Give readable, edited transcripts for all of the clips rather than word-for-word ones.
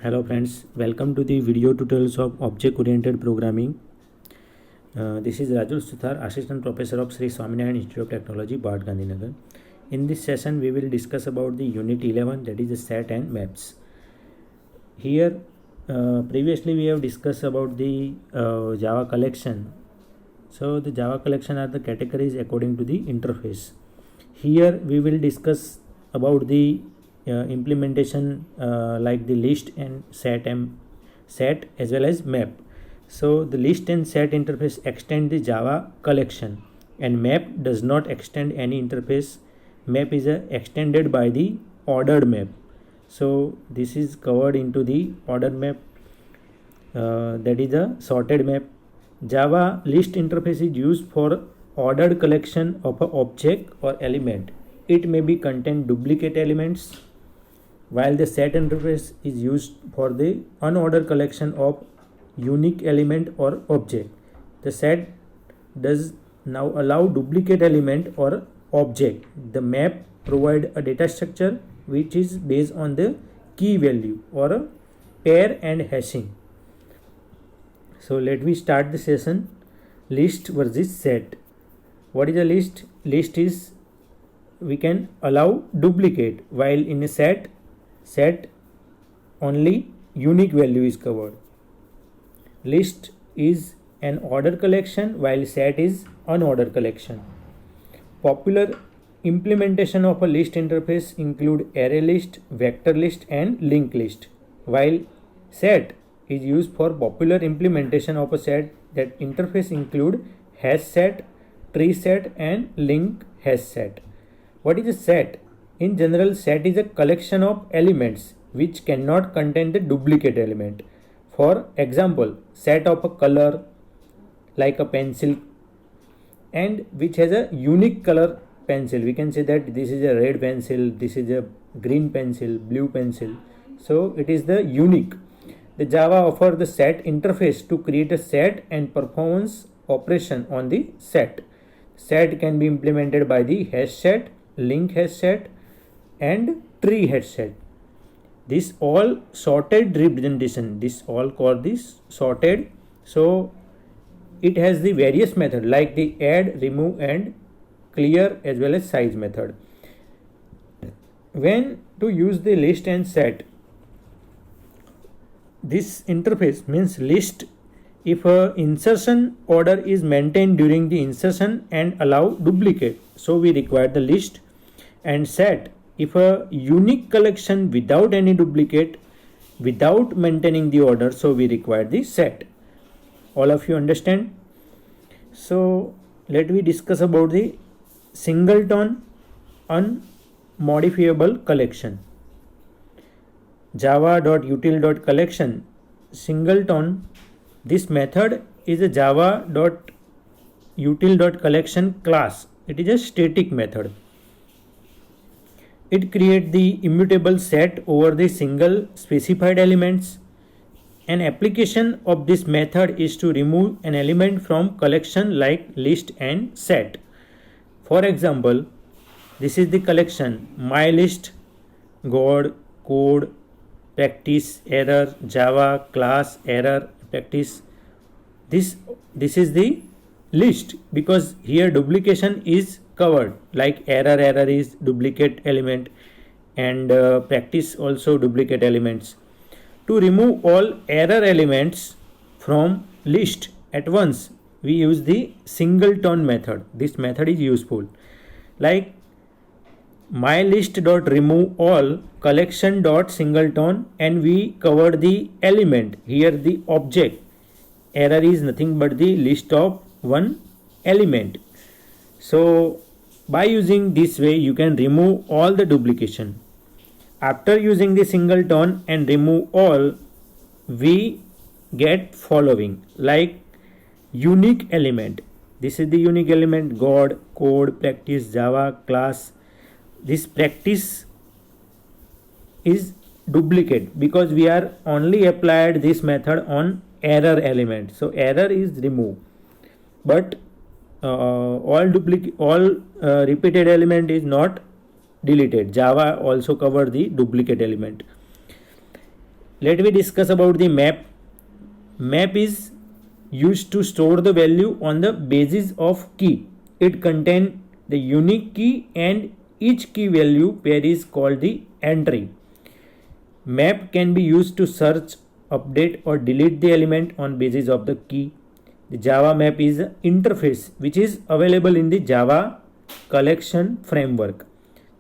Hello friends, welcome to the video tutorials of Object Oriented Programming. This is Rajul Suthar, Assistant Professor of Sri Swaminarayan Institute of Technology, Bhat Gandhinagar. In this session, we will discuss about the Unit 11, that is the set and maps. Here, previously we have discussed about the Java collection. So the Java collection are the categories according to the interface. Here we will discuss about the implementation like the list and set as well as map. So the list and set interface extend the Java collection, and map does not extend any interface. Map is extended by the ordered map. So this is covered into the ordered map, that is a sorted map. Java list interface is used for ordered collection of an object or element. It may be contain duplicate elements, while the set interface is used for the unordered collection of unique element or object. The set does now allow duplicate element or object. The map provide a data structure which is based on the key value or a pair and hashing. So let me start the session. List versus set. What is a list? List is we can allow duplicate, while in a set only unique value is covered. List is an ordered collection, while set is unordered collection. Popular implementation of a list interface include array list, vector list and linked list, while set is used for popular implementation of a set. That interface include hash set, tree set and link hash set. What is a set? In general, set is a collection of elements which cannot contain the duplicate element. For example, set of a color like a pencil and which has a unique color pencil. We can say that this is a red pencil, this is a green pencil, blue pencil. So it is the unique. The Java offers the set interface to create a set and performance operation on the set. Set can be implemented by the hash set, link hash set and tree hash set. This all sorted representation. This all called this sorted. So it has the various method like the add, remove and clear as well as size method. When to use the list and set? This interface means list if a insertion order is maintained during the insertion and allow duplicate, so we require the list. And set if a unique collection without any duplicate without maintaining the order, so we require the set. All of you understand? So let me discuss about the singleton unmodifiable collection. Java.util.collection singleton. This method is a Java.util.collection class. It is a static method. It creates the immutable set over the single specified elements. An application of this method is to remove an element from collection like list and set. For example, this is the collection my list, God, code, practice, error, Java, class, error, practice. This is the list because here duplication is covered, like error is duplicate element and practice also duplicate elements. To remove all error elements from list at once, we use the singleton method. This method is useful, like mylist.remove all collection.singleton, and we cover the element. Here the object error is nothing but the list of one element. So by using this way you can remove all the duplication. After using the singleton and remove all, we get following like unique element. This is the unique element God, code, practice, Java, class. This practice is duplicate because we are only applied this method on error element. So error is removed, but all repeated element is not deleted. Java also cover the duplicate element. let me discuss about the map. Map is used to store the value on the basis of key. It contains the unique key and each key value pair is called the entry. Map can be used to search, update or delete the element on basis of the key. The Java map is an interface which is available in the Java collection framework.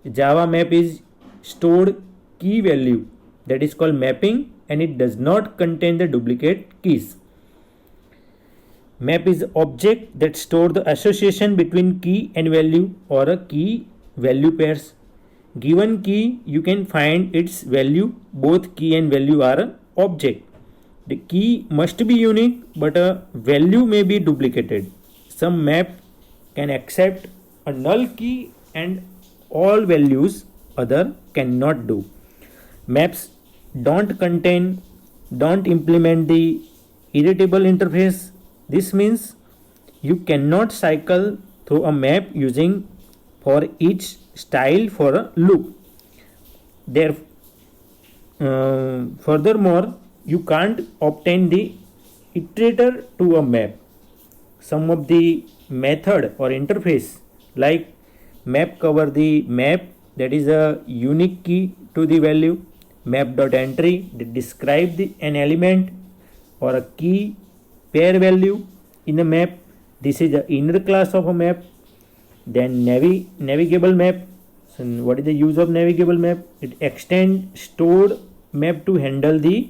The Java map is stored key value, that is called mapping, and it does not contain the duplicate keys. Map is object that store the association between key and value or a key value pairs. Given key, you can find its value. Both key and value are an object. The key must be unique, but a value may be duplicated. Some map can accept a null key and all values, other cannot do. Maps don't implement the irritable interface. This means you cannot cycle through a map using for each style for a loop. Furthermore, you can't obtain the iterator to a map. Some of the method or interface like map cover the map, that is a unique key to the value. Map.entry that describe an element or a key pair value in a map. This is the inner class of a map. Then navigable map. So what is the use of navigable map? It extends stored map to handle the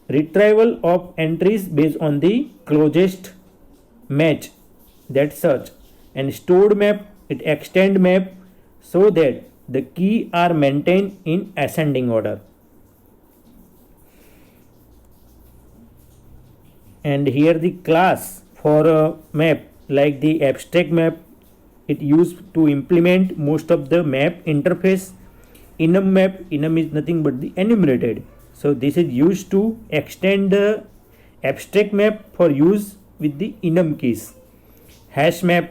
retrieval of entries based on the closest match, that search. And stored map, it extend map so that the key are maintained in ascending order. And here the class for a map like the abstract map, it used to implement most of the map interface. Enum map, enum is nothing but the enumerated. So this is used to extend the abstract map for use with the enum keys. Hash map,